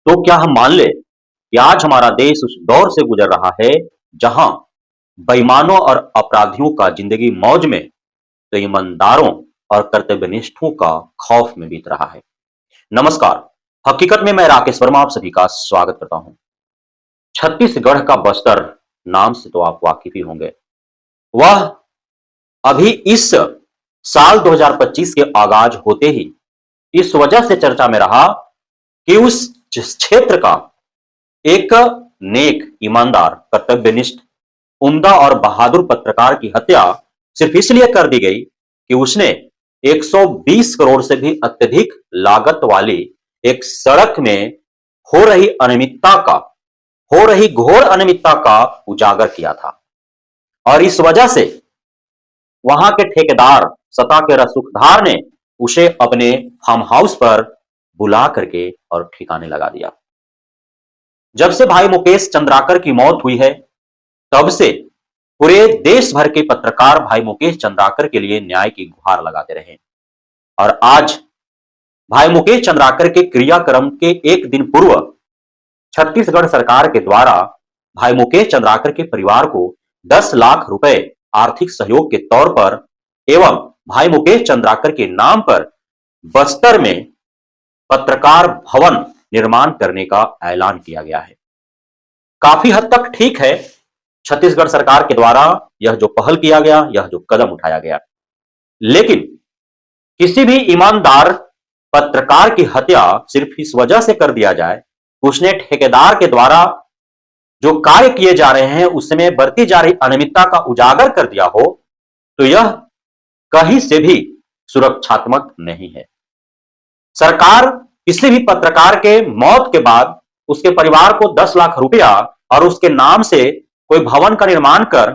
तो क्या हम मान लें कि आज हमारा देश उस दौर से गुजर रहा है जहां बेईमानों और अपराधियों का जिंदगी मौज में, तो ईमानदारों और कर्तव्यनिष्ठों का खौफ में बीत रहा है। नमस्कार। हकीकत में मैं राकेश वर्मा आप सभी का स्वागत करता हूं। छत्तीसगढ़ का बस्तर नाम से तो आप वाकिफ ही होंगे। वह अभी इस साल 2025 के आगाज होते ही इस वजह से चर्चा में रहा कि उस क्षेत्र का एक नेक, ईमानदार, कर्तव्यनिष्ठ, उम्दा और बहादुर पत्रकार की हत्या सिर्फ इसलिए कर दी गई कि उसने 120 करोड़ से भी अत्यधिक लागत वाली एक सड़क में हो रही अनियमितता का, हो रही घोर अनियमितता का उजागर किया था। और इस वजह से वहां के ठेकेदार सत्ता के रसूखदार ने उसे अपने फार्म हाउस पर बुला करके और ठिकाने लगा दिया। जब से भाई मुकेश चंद्राकर की मौत हुई है, तब से पूरे देश भर के पत्रकार भाई मुकेश चंद्राकर के लिए न्याय की गुहार लगाते रहे। और आज भाई मुकेश चंद्राकर के क्रियाक्रम के एक दिन पूर्व छत्तीसगढ़ सरकार के द्वारा भाई मुकेश चंद्राकर के परिवार को 10 लाख रुपए आर्थिक सहयोग के तौर पर एवं भाई मुकेश चंद्राकर के नाम पर बस्तर में पत्रकार भवन निर्माण करने का ऐलान किया गया है। काफी हद तक ठीक है, छत्तीसगढ़ सरकार के द्वारा यह जो पहल किया गया, यह जो कदम उठाया गया, लेकिन किसी भी ईमानदार पत्रकार की हत्या सिर्फ इस वजह से कर दिया जाए, उसने ठेकेदार के द्वारा जो कार्य किए जा रहे हैं उसमें बरती जा रही अनियमितता का उजागर कर दिया हो, तो यह कहीं से भी सुरक्षात्मक नहीं है। सरकार किसी भी पत्रकार के मौत के बाद उसके परिवार को 10 लाख रुपया और उसके नाम से कोई भवन का निर्माण कर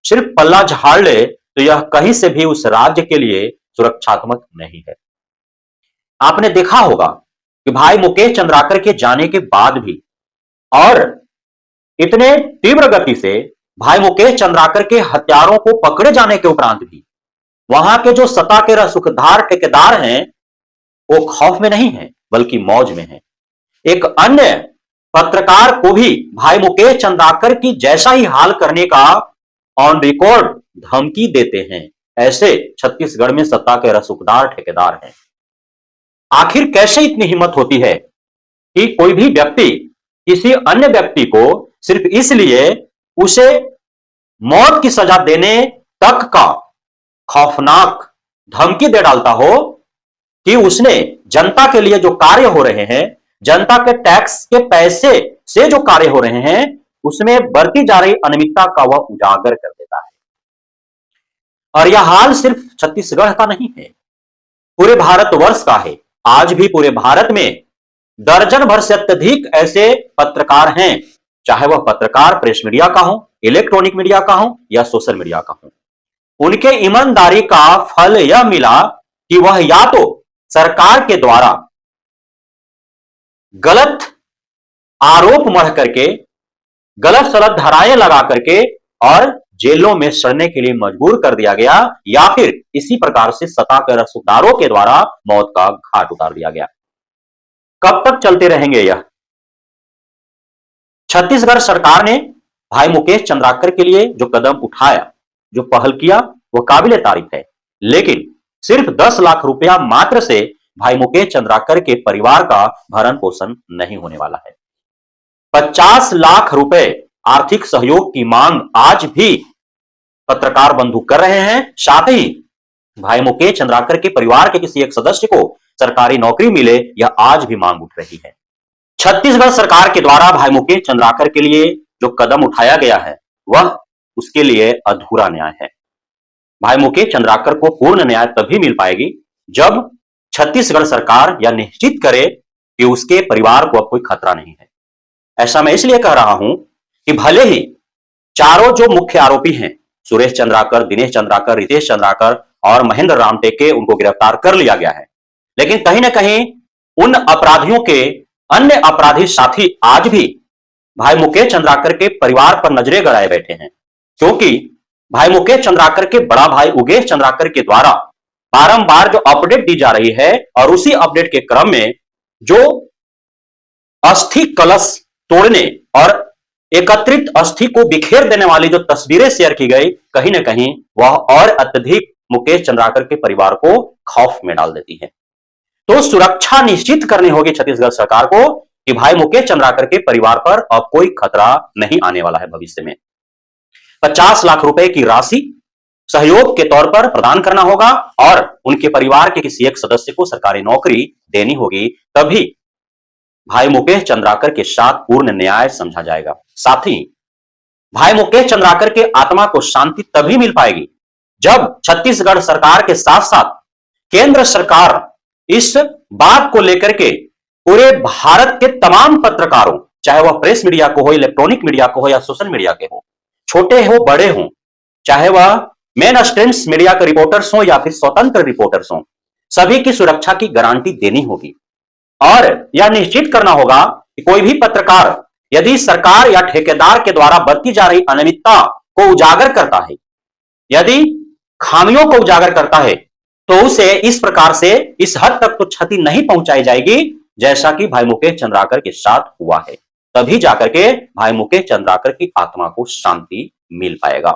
सिर्फ पल्ला झाड़ ले, तो यह कहीं से भी उस राज्य के लिए सुरक्षात्मक नहीं है। आपने देखा होगा कि भाई मुकेश चंद्राकर के जाने के बाद भी और इतने तीव्र गति से भाई मुकेश चंद्राकर के हत्यारों को पकड़े जाने के उपरांत भी वहां के जो सत्ता के रसूखदार ठेकेदार हैं वो खौफ में नहीं है बल्कि मौज में है। एक अन्य पत्रकार को भी भाई मुकेश चंद्राकर की जैसा ही हाल करने का ऑन रिकॉर्ड धमकी देते हैं। ऐसे छत्तीसगढ़ में सत्ता के रसूखदार ठेकेदार हैं। आखिर कैसे इतनी हिम्मत होती है कि कोई भी व्यक्ति किसी अन्य व्यक्ति को सिर्फ इसलिए उसे मौत की सजा देने तक का खौफनाक धमकी दे डालता हो कि उसने जनता के लिए जो कार्य हो रहे हैं, जनता के टैक्स के पैसे से जो कार्य हो रहे हैं, उसमें बढ़ती जा रही अनियमितता का वह उजागर कर देता है। और यह हाल सिर्फ छत्तीसगढ़ का नहीं है, पूरे भारतवर्ष का है। आज भी पूरे भारत में दर्जन भर से अत्यधिक ऐसे पत्रकार हैं, चाहे वह पत्रकार प्रेस मीडिया का हो, इलेक्ट्रॉनिक मीडिया का हो या सोशल मीडिया का हो। उनके ईमानदारी का फल यह मिला कि वह या तो सरकार के द्वारा गलत आरोप मढ़ करके, गलत सलत धाराएं लगा करके और जेलों में सड़ने के लिए मजबूर कर दिया गया, या फिर इसी प्रकार से सत्ता के रसूखदारों के द्वारा मौत का घाट उतार दिया गया। कब तक चलते रहेंगे यह? छत्तीसगढ़ सरकार ने भाई मुकेश चंद्राकर के लिए जो कदम उठाया, जो पहल किया, वह काबिले तारीफ है। लेकिन सिर्फ 10 लाख रुपया मात्र से भाई मुकेश चंद्राकर के परिवार का भरण पोषण नहीं होने वाला है। 50 लाख रुपए आर्थिक सहयोग की मांग आज भी पत्रकार बंधु कर रहे हैं। साथ ही भाई मुकेश चंद्राकर के परिवार के किसी एक सदस्य को सरकारी नौकरी मिले, यह आज भी मांग उठ रही है। छत्तीसगढ़ सरकार के द्वारा भाई मुकेश चंद्राकर के लिए जो कदम उठाया गया है, वह उसके लिए अधूरा न्याय है। भाई मुकेश चंद्राकर को पूर्ण न्याय तभी मिल पाएगी जब छत्तीसगढ़ सरकार यह निश्चित करे कि उसके परिवार को अब कोई खतरा नहीं है। ऐसा मैं इसलिए कह रहा हूं कि भले ही चारों जो मुख्य आरोपी हैं, सुरेश चंद्राकर, दिनेश चंद्राकर, रितेश चंद्राकर और महेंद्र राम टेके, उनको गिरफ्तार कर लिया गया है, लेकिन कहीं ना कहीं उन अपराधियों के अन्य अपराधी साथी आज भी भाई मुकेश चंद्राकर के परिवार पर नजरें गड़ाए बैठे हैं। क्योंकि भाई मुकेश चंद्राकर के बड़ा भाई उगेश चंद्राकर के द्वारा बारंबार जो अपडेट दी जा रही है और उसी अपडेट के क्रम में जो अस्थि कलश तोड़ने और एकत्रित अस्थि को बिखेर देने वाली जो तस्वीरें शेयर की गई, कहीं ना कहीं वह और अत्यधिक मुकेश चंद्राकर के परिवार को खौफ में डाल देती है। तो सुरक्षा निश्चित करनी होगी छत्तीसगढ़ सरकार को कि भाई मुकेश चंद्राकर के परिवार पर अब कोई खतरा नहीं आने वाला है। भविष्य में 50 लाख रुपए की राशि सहयोग के तौर पर प्रदान करना होगा और उनके परिवार के किसी एक सदस्य को सरकारी नौकरी देनी होगी, तभी भाई मुकेश चंद्राकर के साथ पूर्ण न्याय समझा जाएगा। साथ ही भाई मुकेश चंद्राकर के आत्मा को शांति तभी मिल पाएगी जब छत्तीसगढ़ सरकार के साथ साथ केंद्र सरकार इस बात को लेकर के पूरे भारत के तमाम पत्रकारों, चाहे वह प्रेस मीडिया को हो, इलेक्ट्रॉनिक मीडिया को हो या सोशल मीडिया के हो, छोटे हो बड़े हो, चाहे वह मेन स्ट्रीम मीडिया के रिपोर्टर्स हो या फिर स्वतंत्र रिपोर्टर्स हो, सभी की सुरक्षा की गारंटी देनी होगी और यह निश्चित करना होगा कि कोई भी पत्रकार यदि सरकार या ठेकेदार के द्वारा बरती जा रही अनियमितता को उजागर करता है, यदि खामियों को उजागर करता है, तो उसे इस प्रकार से इस हद तक तो क्षति नहीं पहुंचाई जाएगी जैसा कि भाई मुकेश चंद्राकर के साथ हुआ है। तभी जाकर के भाई मुकेश चंद्राकर की आत्मा को शांति मिल पाएगा।